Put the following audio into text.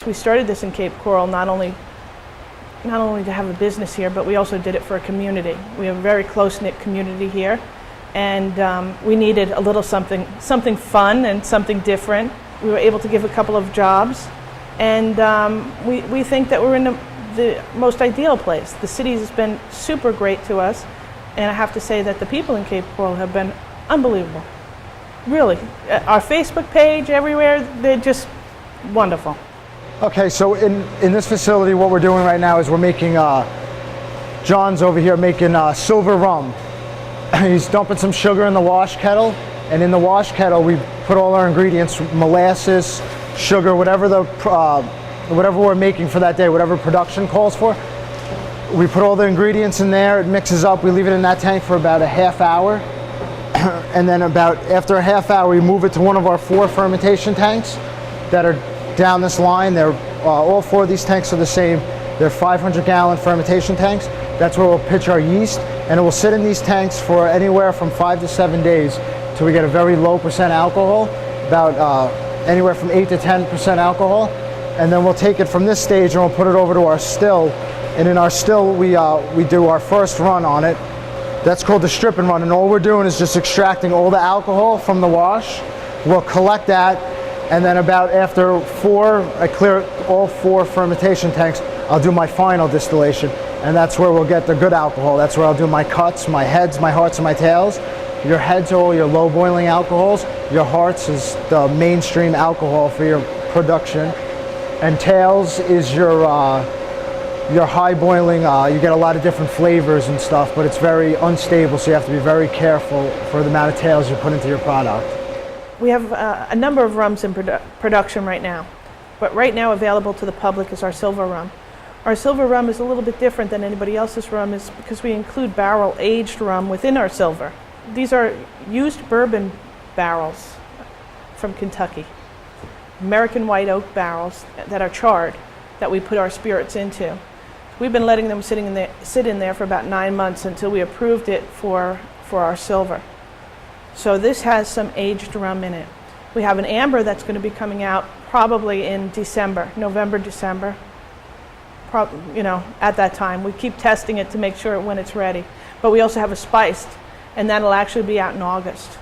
we started this in Cape Coral not only to have a business here, but we also did it for a community. We have a very close-knit community here, and we needed a little something fun and something different. We were able to give a couple of jobs, and we think that we're in the most ideal place. The city has been super great to us, and I have to say that the people in Cape Coral have been unbelievable. Really. Our Facebook page, everywhere, they're just wonderful. Okay, so in this facility, what we're doing right now is we're making, John's over here making silver rum. He's dumping some sugar in the wash kettle, and in the wash kettle we put all our ingredients, molasses, sugar, whatever we're making for that day, whatever production calls for. We put all the ingredients in there, it mixes up, we leave it in that tank for about a half hour, and then after a half hour we move it to one of our 4 fermentation tanks that are down this line. They're all 4 of these tanks are the same. They're 500-gallon fermentation tanks. That's where we'll pitch our yeast, and it will sit in these tanks for anywhere from 5 to 7 days till we get a very low percent alcohol, about anywhere from 8 to 10% alcohol, and then we'll take it from this stage and we'll put it over to our still. And in our still, we do our first run on it. That's called the strip and run, and all we're doing is just extracting all the alcohol from the wash. We'll collect that, and then after I clear all 4 fermentation tanks, I'll do my final distillation, and that's where we'll get the good alcohol. That's where I'll do my cuts, my heads, my hearts, and my tails. Your heads are all your low boiling alcohols. Your hearts is the mainstream alcohol for your production, and tails is your high boiling. You get a lot of different flavors and stuff, but it's very unstable, so you have to be very careful for the amount of tails you put into your product. We have a number of rums in production right now, but right now available to the public is our silver rum. Our silver rum is a little bit different than anybody else's rum is because we include barrel-aged rum within our silver. These are used bourbon barrels from Kentucky, American white oak barrels that are charred that we put our spirits into. We've been letting them sit in there for about 9 months until we approved it for our silver. So this has some aged rum in it. We have an amber that's going to be coming out probably in December, November, December. At that time. We keep testing it to make sure when it's ready. But we also have a spiced, and that'll actually be out in August.